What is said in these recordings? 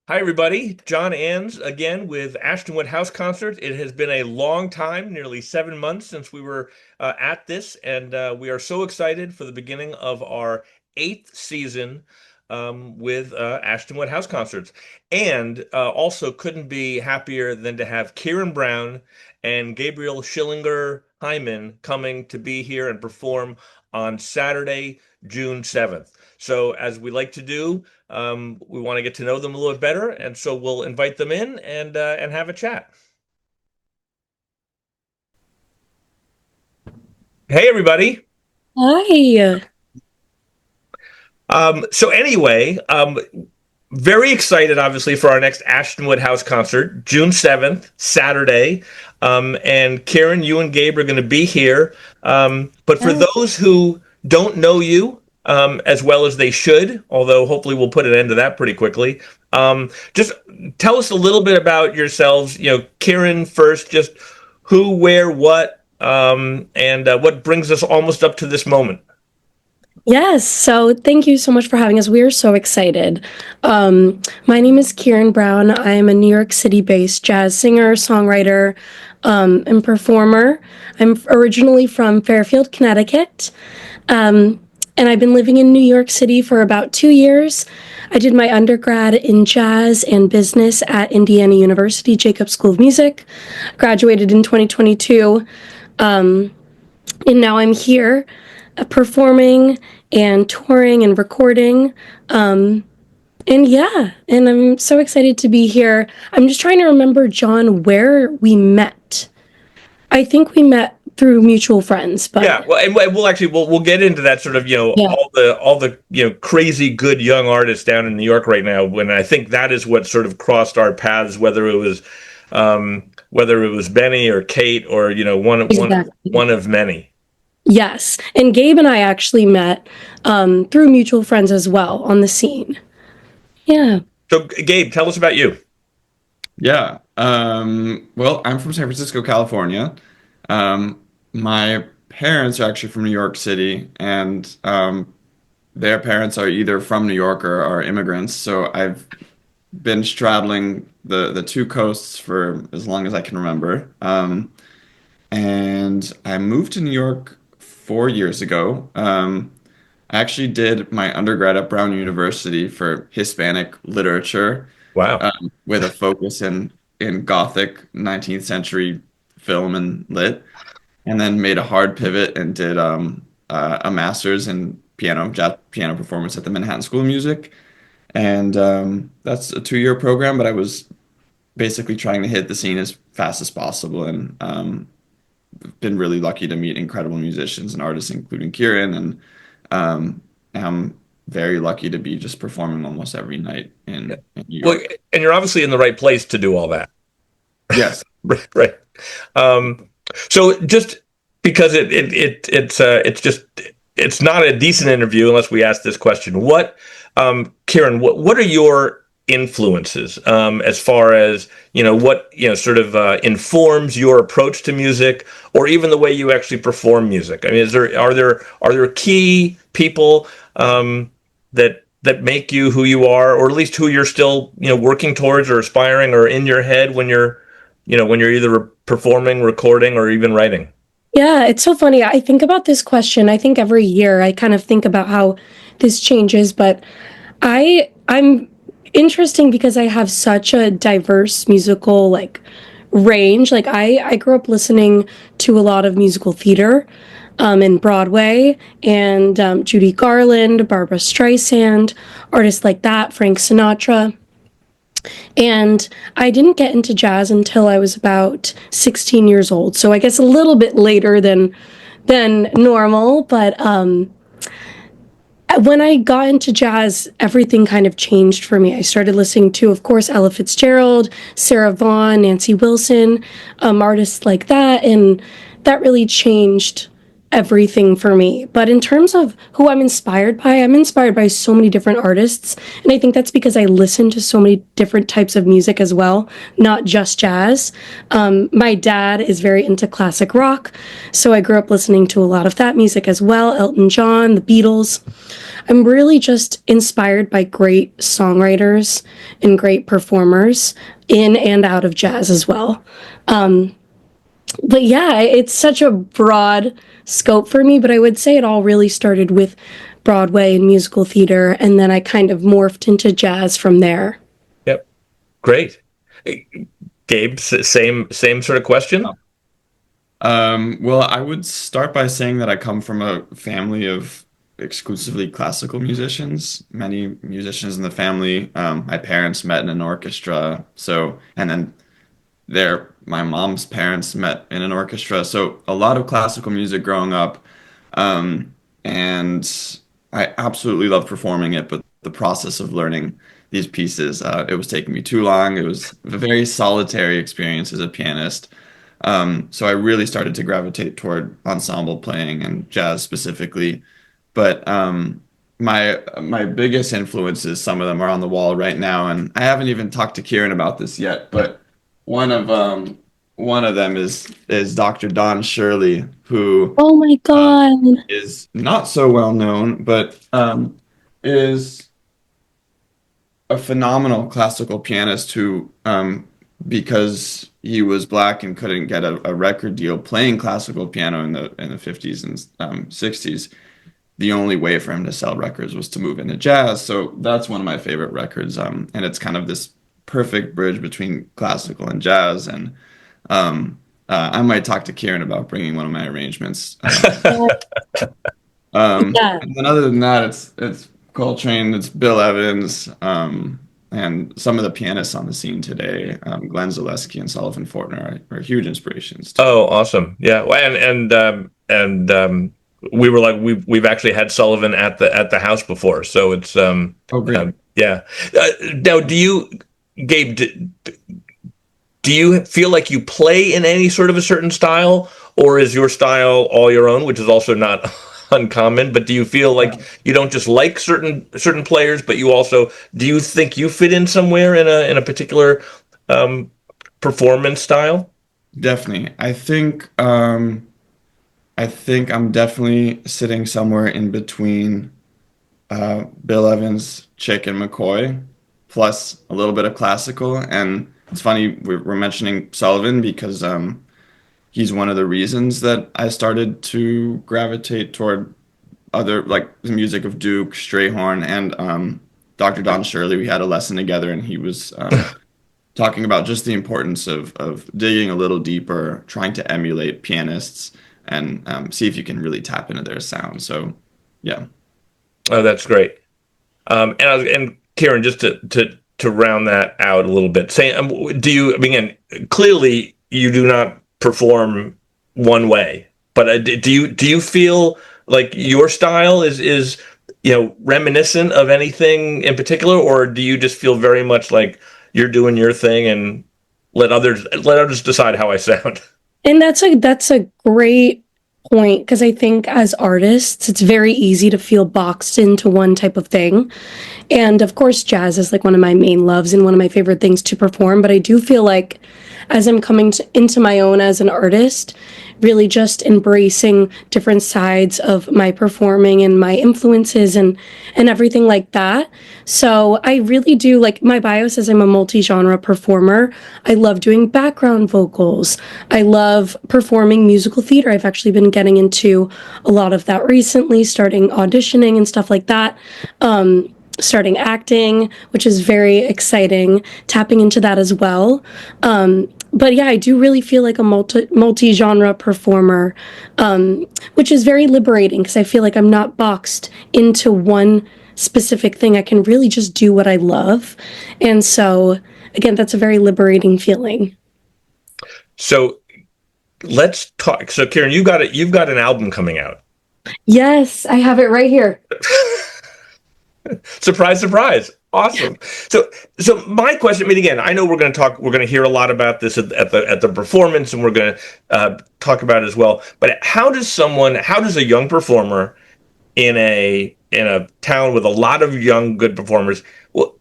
Hi, everybody. John Anns again with Ashtonwood House Concert. It has been a long time, nearly 7 months since we were at this, and we are so excited for the beginning of our eighth season with Ashtonwood House Concerts. And also couldn't be happier than to have Kieran Brown and Gabriel Schillinger-Hyman coming to be here and perform on Saturday, June 7th. So, as we like to do, we want to get to know them a little bit better, and so we'll invite them in and have a chat. Hey, everybody. Hi. So anyway, very excited, obviously, for our next Ashtonwood House concert, June 7th, Saturday. And Karen, you and Gabe are going to be here. But for Yes. those who don't know you as well as they should, although hopefully we'll put an end to that pretty quickly, just tell us a little bit about yourselves. Karen first, just who, where, what, and what brings us almost up to this moment. Yes. So thank you so much for having us. We are so excited. My name is Kieran Brown. I am a New York City-based jazz singer, songwriter, and performer. I'm originally from Fairfield, Connecticut. And I've been living in New York City for about 2 years. I did my undergrad in jazz and business at Indiana University, Jacobs School of Music. Graduated in 2022. And now I'm here performing and touring and recording. And yeah, and I'm so excited to be here. I'm just trying to remember, John, where we met. I think we met through mutual friends, but Yeah, well, and we'll get into that sort of yeah, all the crazy good young artists down in New York right now. When I think that is what sort of crossed our paths, whether it was Benny or Kate or one exactly. of many. Yes. And Gabe and I actually met through mutual friends as well on the scene. Yeah. So Gabe, tell us about you. Yeah. Well, I'm from San Francisco, California. My parents are actually from New York City, and their parents are either from New York or are immigrants. So I've been straddling the two coasts for as long as I can remember. And I moved to New York 4 years ago. I actually did my undergrad at Brown University for Hispanic literature, Wow. with a focus in Gothic 19th century film and lit, and then made a hard pivot and did a master's in jazz piano performance at the Manhattan School of Music. And that's a 2-year program, but I was basically trying to hit the scene as fast as possible, and been really lucky to meet incredible musicians and artists, including Kieran, and I'm very lucky to be just performing almost every night in New Well, York. and you're obviously in the right place to do all that. Yes. Right. Right. Um, so just because it's not a decent interview unless we ask this question. Kieran, what are your influences as far as what sort of informs your approach to music, or even the way you actually perform music? I mean, are there key people that make you who you are, or at least who you're still working towards or aspiring, or in your head when you're either performing, recording, or even writing? Yeah, it's so funny. I think about this question. I think every year I kind of think about how this changes, but I'm interesting because I have such a diverse musical range. Like I grew up listening to a lot of musical theater in Broadway and Judy Garland, Barbara Streisand, artists like that, Frank Sinatra. And I didn't get into jazz until I was about 16 years old. So I guess a little bit later than normal, but when I got into jazz, everything kind of changed for me. I started listening to, of course, Ella Fitzgerald, Sarah Vaughan, Nancy Wilson, artists like that, and that really changed everything for me. But in terms of who I'm inspired by so many different artists. And I think that's because I listen to so many different types of music as well, not just jazz. My dad is very into classic rock. So I grew up listening to a lot of that music as well, Elton John, the Beatles. I'm really just inspired by great songwriters and great performers in and out of jazz as well. But yeah, it's such a broad scope for me, but I would say it all really started with Broadway and musical theater, and then I kind of morphed into jazz from there. Yep. Great. Gabe, same sort of question. Well, I would start by saying that I come from a family of exclusively classical musicians. Many musicians in the family. My parents met in an orchestra, and then my mom's parents met in an orchestra. So a lot of classical music growing up. And I absolutely loved performing it, but the process of learning these pieces, it was taking me too long. It was a very solitary experience as a pianist. So I really started to gravitate toward ensemble playing and jazz specifically. But my biggest influences, some of them are on the wall right now, and I haven't even talked to Kieran about this yet. But one of one of them is Dr. Don Shirley, who Oh my God. is not so well known, but is a phenomenal classical pianist who, because he was black and couldn't get a record deal playing classical piano in the 50s and 60s, the only way for him to sell records was to move into jazz. So that's one of my favorite records, and it's kind of this perfect bridge between classical and jazz. And I might talk to Kieran about bringing one of my arrangements. Yeah. And then other than that, it's Coltrane, it's Bill Evans, and some of the pianists on the scene today, Glenn Zaleski and Sullivan Fortner are huge inspirations too. Oh, awesome. Yeah. Well, we were like we've actually had Sullivan at the house before, so it's Oh, great. yeah. Now, Gabe, do you feel like you play in any sort of a certain style, or is your style all your own, which is also not uncommon? But do you feel like you don't just like certain players, but do you think you fit in somewhere in a particular performance style? Definitely. I think I'm definitely sitting somewhere in between Bill Evans, Chick, and McCoy, plus a little bit of classical. And it's funny we're mentioning Sullivan because he's one of the reasons that I started to gravitate toward other like the music of Duke, Strayhorn, and Dr. Don Shirley. We had a lesson together, and he was talking about just the importance of digging a little deeper, trying to emulate pianists, and see if you can really tap into their sound. So, yeah. Oh, that's great. And Kieran, just to round that out a little bit, say, do you? I mean, again, clearly you do not perform one way, but do you feel like your style is reminiscent of anything in particular, or do you just feel very much like you're doing your thing and let others decide how I sound? And that's a great point because I think as artists, it's very easy to feel boxed into one type of thing. And of course, jazz is like one of my main loves and one of my favorite things to perform. But I do feel like as I'm coming into my own as an artist, really just embracing different sides of my performing and my influences and everything like that. So I really do like my bio says I'm a multi-genre performer. I love doing background vocals. I love performing musical theater. I've actually been getting into a lot of that recently, starting auditioning and stuff like that. Starting acting, which is very exciting, tapping into that as well. But yeah, I do really feel like a multi-genre performer, which is very liberating because I feel like I'm not boxed into one specific thing. I can really just do what I love. And so, again, that's a very liberating feeling. So let's talk. So Kieran, you've got an album coming out. Yes, I have it right here. Surprise, surprise. Awesome. So my question, I mean, again, I know we're going to hear a lot about this at the performance, and we're going to talk about it as well. But how does a young performer in a town with a lot of young, good performers, well,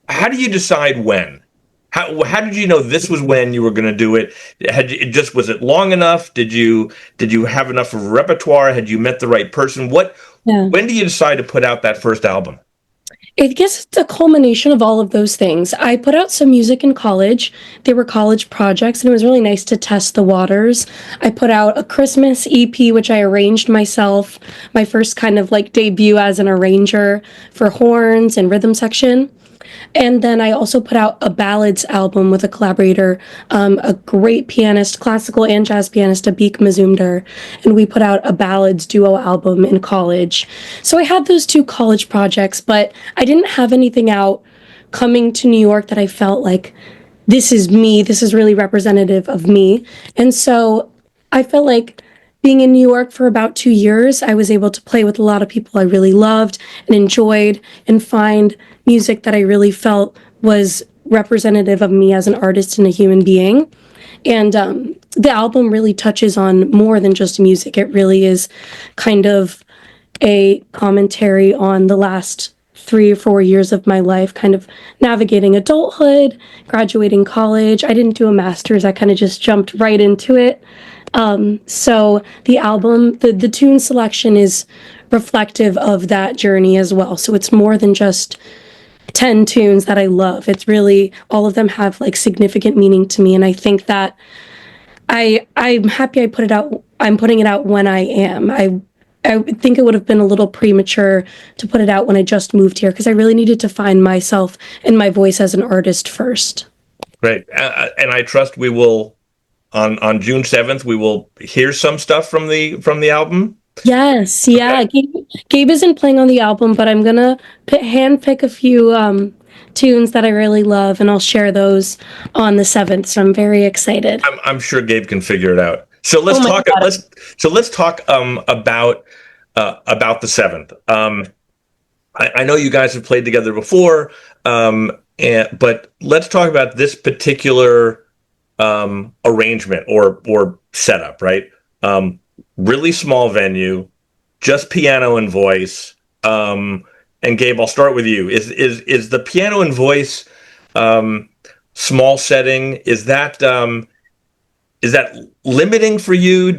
how do you decide when? How did you know this was when you were going to do it? Was it long enough? Did you have enough of a repertoire? Had you met the right person? Yeah. When do you decide to put out that first album? I guess it's a culmination of all of those things. I put out some music in college. They were college projects, and it was really nice to test the waters. I put out a Christmas EP, which I arranged myself, my first kind of like debut as an arranger for horns and rhythm section. And then I also put out a ballads album with a collaborator, a great pianist, classical and jazz pianist, Abik Mazumdar. And we put out a ballads duo album in college. So I had those two college projects, but I didn't have anything out coming to New York that I felt like this is me, this is really representative of me. And so I felt like being in New York for about 2 years, I was able to play with a lot of people I really loved and enjoyed and find music that I really felt was representative of me as an artist and a human being. And the album really touches on more than just music. It really is kind of a commentary on the last 3 or 4 years of my life, kind of navigating adulthood, graduating college. I didn't do a master's, I kind of just jumped right into it. So the album, the tune selection is reflective of that journey as well. So it's more than just 10 tunes that I love. It's really all of them have like significant meaning to me. And I think that I'm happy I put it out. I'm putting it out when I am. I think it would have been a little premature to put it out when I just moved here because I really needed to find myself and my voice as an artist first. Great. And I trust we will on June 7th we will hear some stuff from the album. Yes, Okay. yeah. Gabe isn't playing on the album, but I'm gonna hand pick a few tunes that I really love, and I'll share those on the 7th. So I'm very excited. I'm sure Gabe can figure it out. So Oh my God. let's talk about the 7th. I know you guys have played together before, but let's talk about this particular arrangement or setup, right? Really small venue, just piano and voice. And Gabe, I'll start with you. Is the piano and voice small setting? Is that limiting for you? What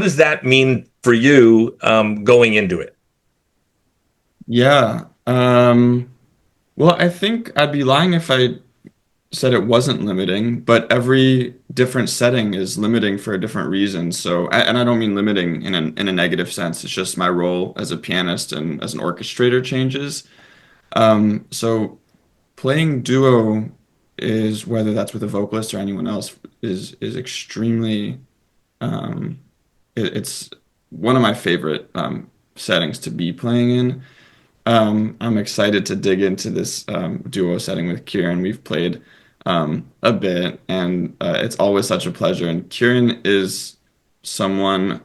does that mean for you going into it? Yeah. Well, I think I'd be lying if I said it wasn't limiting, but every different setting is limiting for a different reason. So, and I don't mean limiting in a negative sense. It's just my role as a pianist and as an orchestrator changes. So playing duo is whether that's with a vocalist or anyone else is extremely it's one of my favorite settings to be playing in. I'm excited to dig into this duo setting with Kieran. We've played a bit, and it's always such a pleasure. And Kieran is someone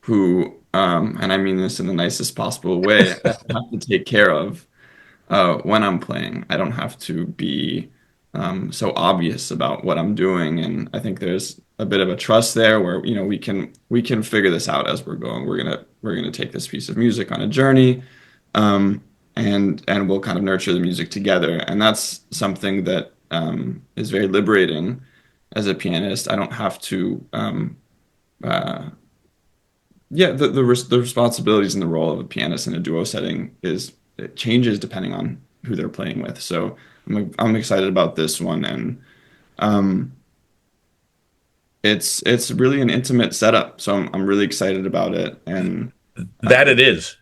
who, and I mean this in the nicest possible way, I have to take care of when I'm playing. I don't have to be so obvious about what I'm doing, and I think there's a bit of a trust there where we can figure this out as we're going. We're gonna take this piece of music on a journey, and we'll kind of nurture the music together, and that's something that is very liberating as a pianist. I don't have to yeah, the responsibilities and the role of a pianist in a duo setting is it changes depending on who they're playing with. So I'm excited about this one, and um, it's really an intimate setup. So I'm really excited about it, and That it is.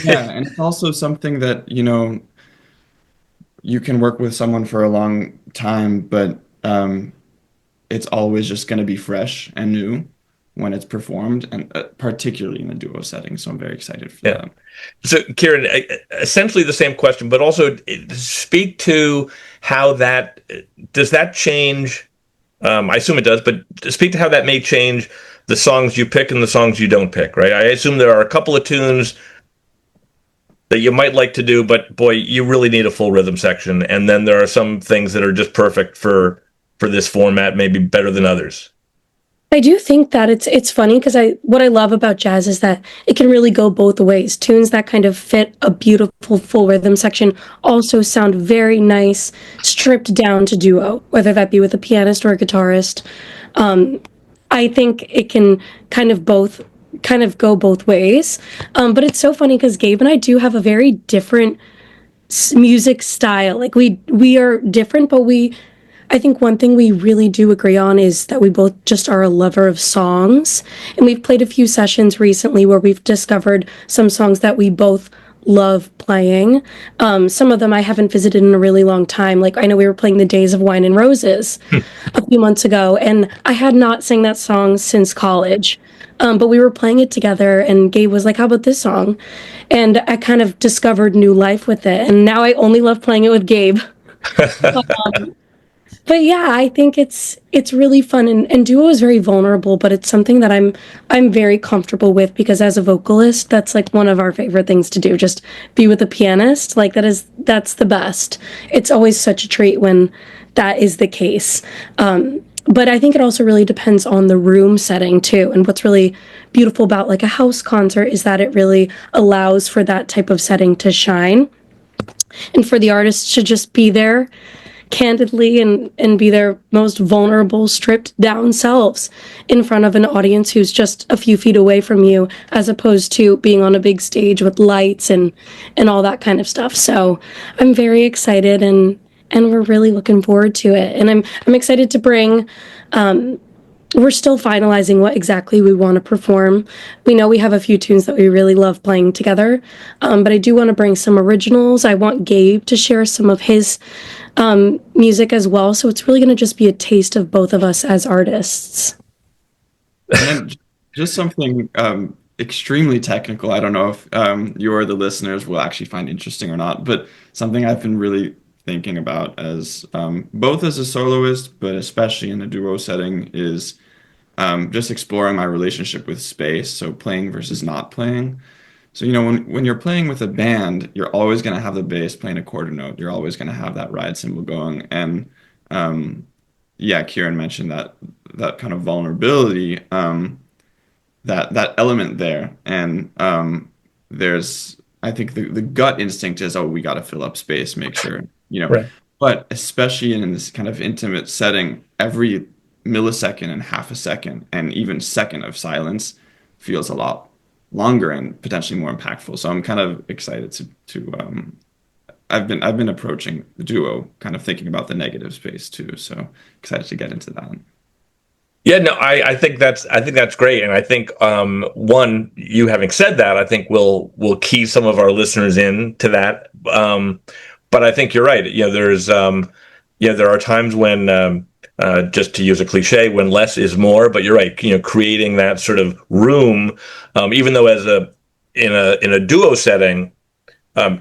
yeah, and it's also something that you can work with someone for a long time, but it's always just going to be fresh and new when it's performed, and particularly in a duo setting. So I'm very excited for Yeah. that. So, Kieran, essentially the same question, but also speak to how that does that change. I assume it does, but speak to how that may change the songs you pick and the songs you don't pick, right? I assume there are a couple of tunes that you might like to do, but boy, you really need a full rhythm section. And then there are some things that are just perfect for this format, maybe better than others. I do think that it's funny because I what I love about jazz is that it can really go both ways. Tunes that kind of fit a beautiful full rhythm section also sound very nice, stripped down to duo, whether that be with a pianist or a guitarist. Um, I think it can kind of go both ways. But it's so funny because Gabe and I do have a very different music style. Like we are different, but we I think one thing we really do agree on is that we both just are a lover of songs. And we've played a few sessions recently where we've discovered some songs that we both love playing. Some of them I haven't visited in a really long time. Like I know we were playing The Days of Wine and Roses a few months ago, and I had not sang that song since college. But we were playing it together, and Gabe was like, "How about this song?" And I kind of discovered new life with it. And now I only love playing it with Gabe. But yeah, I think it's really fun and duo is very vulnerable, but it's something that I'm very comfortable with because as a vocalist, that's like one of our favorite things to do. Just be with a pianist. Like that's the best. It's always such a treat when that is the case. But I think it also really depends on the room setting too. And what's really beautiful about like a house concert is that it really allows for that type of setting to shine and for the artist to just be there candidly and be their most vulnerable, stripped down selves in front of an audience who's just a few feet away from you, as opposed to being on a big stage with lights and all that kind of stuff. So I'm very excited and we're really looking forward to it. And I'm excited to bring we're still finalizing what exactly we want to perform. We know we have a few tunes that we really love playing together, but I do want to bring some originals. I want Gabe to share some of his music as well. So it's really going to just be a taste of both of us as artists. And then just something extremely technical. I don't know if you or the listeners will actually find interesting or not, but something I've been really thinking about as both as a soloist, but especially in a duo setting, is just exploring my relationship with space. So playing versus not playing. So, when you're playing with a band, you're always going to have the bass playing a quarter note. You're always going to have that ride cymbal going. And yeah, Kieran mentioned that kind of vulnerability, that element there. And there's, I think the gut instinct is, oh, we got to fill up space, make sure, Right. but especially in this kind of intimate setting, every millisecond and half a second and even second of silence feels a lot longer and potentially more impactful. So I'm kind of excited to I've been approaching the duo, kind of thinking about the negative space too. So excited to get into that. Yeah, no, I think that's great, and I think one, you having said that, I think will key some of our listeners in to that. But I think you're right. There are times when just to use a cliche, when less is more. But you're right. Creating that sort of room, even though as a in a duo setting,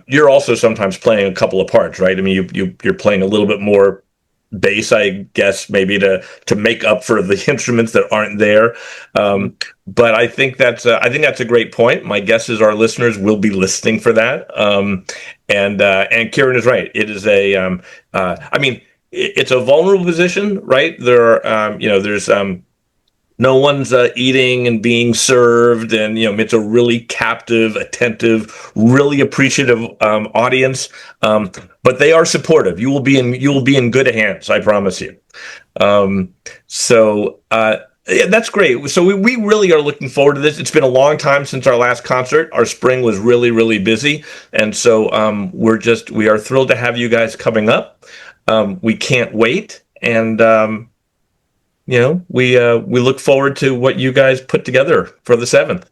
you're also sometimes playing a couple of parts, right? I mean, you're playing a little bit more bass, I guess, maybe to make up for the instruments that aren't there. But I think that's a great point. My guess is our listeners will be listening for that. And Kieran is right. It is I mean, it's a vulnerable position, right? There's no one's eating and being served, and it's a really captive, attentive, really appreciative audience. But they are supportive. You will be in good hands, I promise you. So yeah, that's great. So we really are looking forward to this. It's been a long time since our last concert. Our spring was really, really busy, and so we are thrilled to have you guys coming up. We can't wait, and we look forward to what you guys put together for the 7th.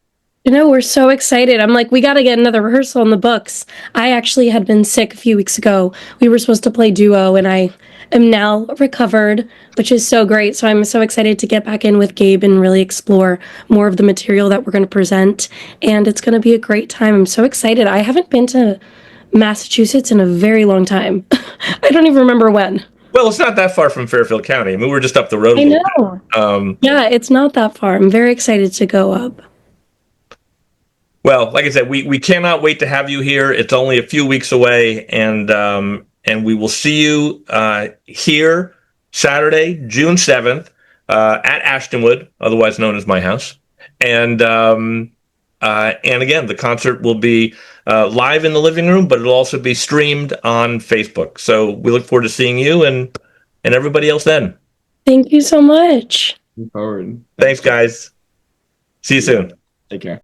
We're so excited. I'm like, we got to get another rehearsal in the books. I actually had been sick a few weeks ago. We were supposed to play duo, and I am now recovered, which is so great. So I'm so excited to get back in with Gabe and really explore more of the material that we're going to present. And it's going to be a great time. I'm so excited. I haven't been to Massachusetts in a very long time. I don't even remember when. Well, it's not that far from Fairfield County. I mean, we're just up the road a I little know. bit. Yeah, it's not that far. I'm very excited to go up. Well, like I said, we cannot wait to have you here. It's only a few weeks away, and we will see you here Saturday, June 7th, at Ashtonwood, otherwise known as my house. And again, the concert will be live in the living room, but it'll also be streamed on Facebook. So we look forward to seeing you and everybody else then. Thank you so much. Looking forward. Thanks, guys. See you soon. Take care.